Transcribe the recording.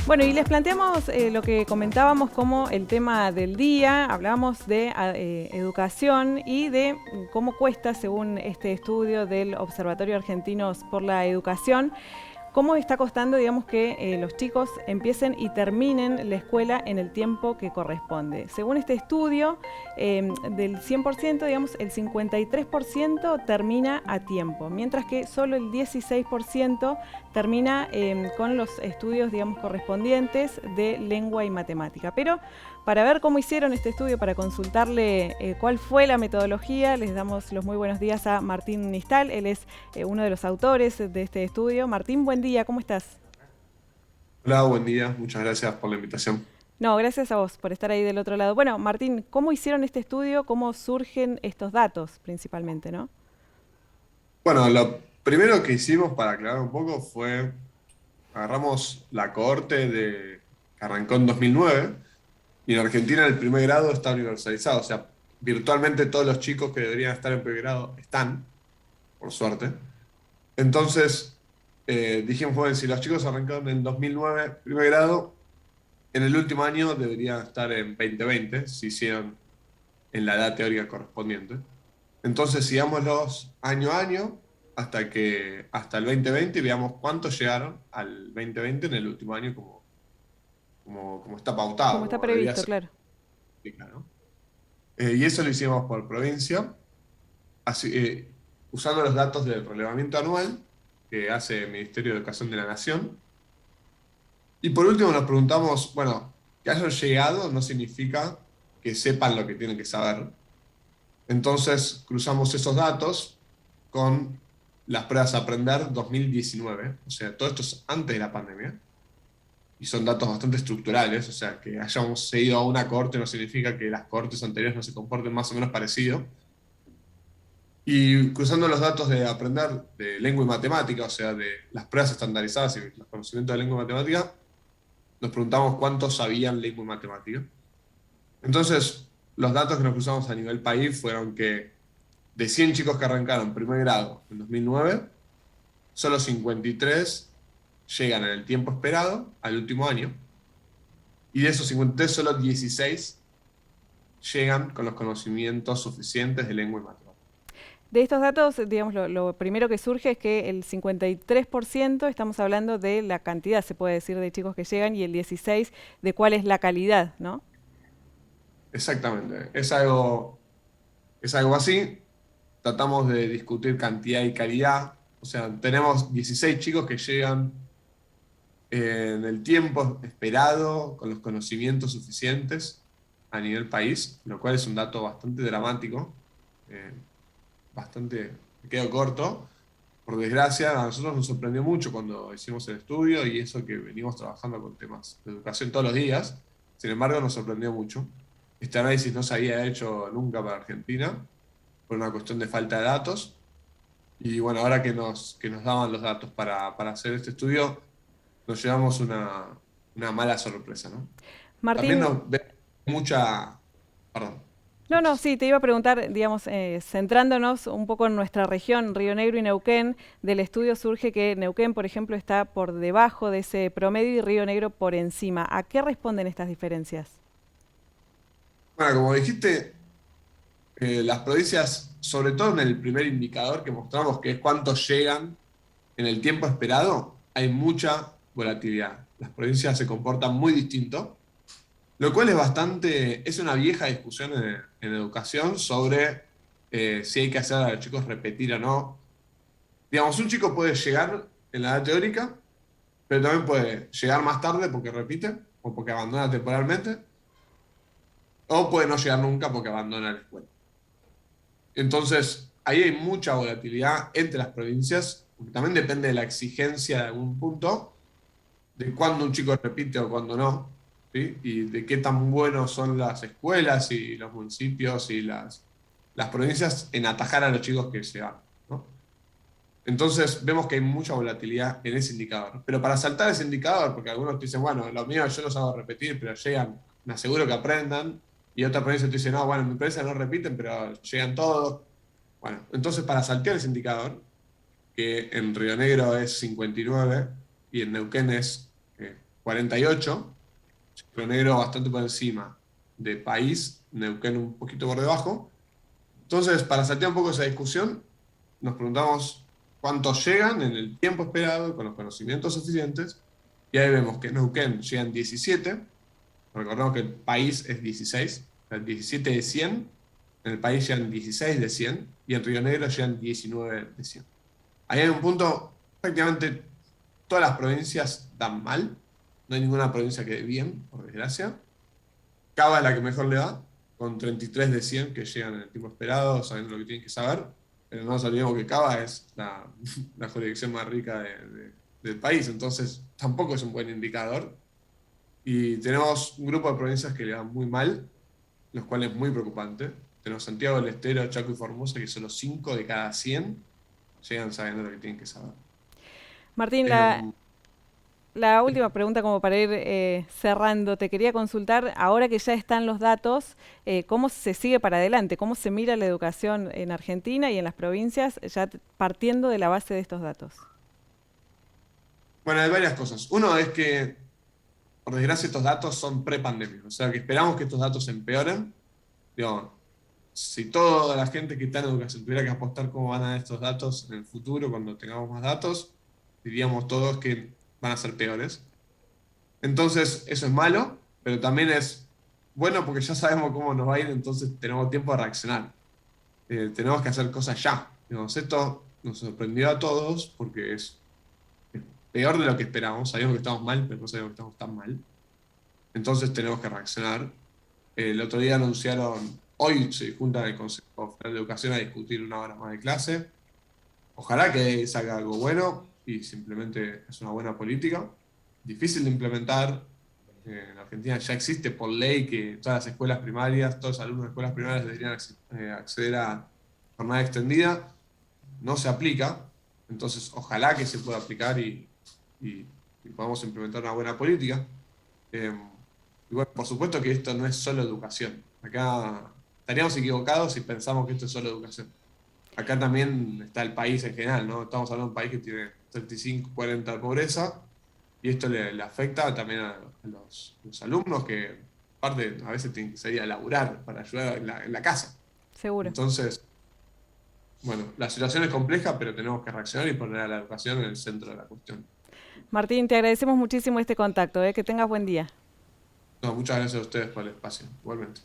Bueno, y les planteamos lo que comentábamos como el tema del día, hablábamos de educación y de cómo cuesta, según este estudio del Observatorio Argentinos por la Educación, cómo está costando, digamos, que los chicos empiecen y terminen la escuela en el tiempo que corresponde. Según este estudio, del 100%, digamos, el 53% termina a tiempo, mientras que solo el 16% termina con los estudios, digamos, correspondientes de lengua y matemática. Pero para ver cómo hicieron este estudio, para consultarle cuál fue la metodología, les damos los muy buenos días a Martín Nistal. Él es uno de los autores de este estudio. Martín, buen día, ¿cómo estás? Hola, buen día. Muchas gracias por la invitación. No, gracias a vos por estar ahí del otro lado. Bueno, Martín, ¿cómo hicieron este estudio? ¿Cómo surgen estos datos principalmente, no? Bueno, lo primero que hicimos para aclarar un poco fue agarramos la cohorte que arrancó en 2009 y en Argentina el primer grado está universalizado. O sea, virtualmente todos los chicos que deberían estar en primer grado están, por suerte. Entonces, dijimos, bueno, si los chicos arrancaron en 2009 primer grado, en el último año deberían estar en 2020, si hicieron en la edad teórica correspondiente. Entonces, sigámoslos año a año hasta el 2020 y veamos cuántos llegaron al 2020 en el último año como está Como pautado, está como debería previsto, ser, claro. ¿no? Y eso lo hicimos por provincia, así, usando los datos del relevamiento anual que hace el Ministerio de Educación de la Nación. Y por último nos preguntamos, bueno, que hayan llegado no significa que sepan lo que tienen que saber. Entonces cruzamos esos datos con las pruebas a aprender 2019, o sea, todo esto es antes de la pandemia, y son datos bastante estructurales, o sea, que hayamos seguido a una cohorte no significa que las cohortes anteriores no se comporten más o menos parecido. Y cruzando los datos de aprender de lengua y matemática, o sea, de las pruebas estandarizadas y los conocimientos de lengua y matemática, nos preguntamos cuántos sabían lengua y matemática. Entonces, los datos que nos cruzamos a nivel país fueron que de 100 chicos que arrancaron primer grado en 2009, solo 53 llegan en el tiempo esperado al último año, y de esos 53 solo 16 llegan con los conocimientos suficientes de lengua y matemática. De estos datos, digamos, lo primero que surge es que el 53% estamos hablando de la cantidad, se puede decir, de chicos que llegan y el 16% de cuál es la calidad, ¿no? Exactamente, es algo así. Tratamos de discutir cantidad y calidad. O sea, tenemos 16 chicos que llegan en el tiempo esperado, con los conocimientos suficientes a nivel país, lo cual es un dato bastante dramático, eh, bastante, me quedo corto. Por desgracia, a nosotros nos sorprendió mucho cuando hicimos el estudio y eso que venimos trabajando con temas de educación todos los días. Sin embargo, nos sorprendió mucho. Este análisis no se había hecho nunca para Argentina por una cuestión de falta de datos. Y bueno, ahora que nos daban los datos para hacer este estudio, nos llevamos una mala sorpresa, ¿no? También Martín, nos ve mucha... Perdón. no, no, sí, te iba a preguntar, digamos, centrándonos un poco en nuestra región, Río Negro y Neuquén, del estudio surge que Neuquén, por ejemplo, está por debajo de ese promedio y Río Negro por encima. ¿A qué responden estas diferencias? Bueno, como dijiste, las provincias, sobre todo en el primer indicador que mostramos, que es cuántos llegan en el tiempo esperado, hay mucha volatilidad. Las provincias se comportan muy distinto, lo cual es una vieja discusión en educación sobre si hay que hacer a los chicos repetir o no. Digamos, un chico puede llegar en la edad teórica, pero también puede llegar más tarde porque repite o porque abandona temporalmente, o puede no llegar nunca porque abandona la escuela. Entonces, ahí hay mucha volatilidad entre las provincias, porque también depende de la exigencia de algún punto, de cuándo un chico repite o cuándo no, ¿sí? Y de qué tan buenos son las escuelas y los municipios y las provincias en atajar a los chicos que se van, ¿no? Entonces, vemos que hay mucha volatilidad en ese indicador. Pero para saltar ese indicador, porque algunos te dicen, bueno, lo mío yo los hago repetir, pero llegan, me aseguro que aprendan, y otra provincia te dice, no, bueno, en mi provincia no repiten, pero llegan todos. Bueno, entonces para saltear ese indicador, que en Río Negro es 59 y en Neuquén es 48, Río Negro bastante por encima de País, Neuquén un poquito por debajo. Entonces, para saltear un poco esa discusión, nos preguntamos cuántos llegan en el tiempo esperado con los conocimientos suficientes, y ahí vemos que en Neuquén llegan 17, recordemos que el País es 16, o sea, 17 de 100, en el País llegan 16 de 100, y en Río Negro llegan 19 de 100. Ahí hay un punto, prácticamente todas las provincias dan mal, no hay ninguna provincia que dé bien, por desgracia. Cava es la que mejor le va, con 33 de 100 que llegan en el tiempo esperado, sabiendo lo que tienen que saber. Pero no nos olvidemos que Cava es la jurisdicción más rica del país, entonces tampoco es un buen indicador. Y tenemos un grupo de provincias que le van muy mal, los cuales es muy preocupante. Tenemos Santiago del Estero, Chaco y Formosa, que solo 5 de cada 100 llegan sabiendo lo que tienen que saber. Martín, Em, la última pregunta como para ir cerrando. Te quería consultar, ahora que ya están los datos, ¿cómo se sigue para adelante? ¿Cómo se mira la educación en Argentina y en las provincias, ya partiendo de la base de estos datos? bueno, hay varias cosas. Uno es que, por desgracia, estos datos son pre-pandemia, o sea que esperamos que estos datos empeoren. Digo, si toda la gente que está en educación tuviera que apostar cómo van a dar estos datos en el futuro, cuando tengamos más datos, diríamos todos que van a ser peores. Entonces, eso es malo, pero también es bueno porque ya sabemos cómo nos va a ir, entonces tenemos tiempo de reaccionar. Tenemos que hacer cosas ya. Digamos, esto nos sorprendió a todos porque es peor de lo que esperábamos. Sabíamos que estamos mal, pero no sabíamos que estamos tan mal. Entonces tenemos que reaccionar. El otro día anunciaron, hoy se junta el Consejo Federal de Educación a discutir una hora más de clase. Ojalá que salga algo bueno y simplemente es una buena política. Difícil de implementar. En Argentina ya existe por ley que todas las escuelas primarias, todos los alumnos de escuelas primarias deberían acceder a jornada extendida. No se aplica. Entonces, ojalá que se pueda aplicar y podamos implementar una buena política. Eh, y bueno, por supuesto que esto no es solo educación. Acá estaríamos equivocados si pensamos que esto es solo educación. Acá también está el país en general, ¿no? Estamos hablando de un país que tiene 35, 40 de pobreza, y esto le afecta también a los alumnos que, aparte, a veces tienen que salir a laburar para ayudar en la casa. Seguro. Entonces, bueno, la situación es compleja, pero tenemos que reaccionar y poner a la educación en el centro de la cuestión. Martín, te agradecemos muchísimo este contacto, que tengas buen día. No, muchas gracias a ustedes por el espacio, igualmente.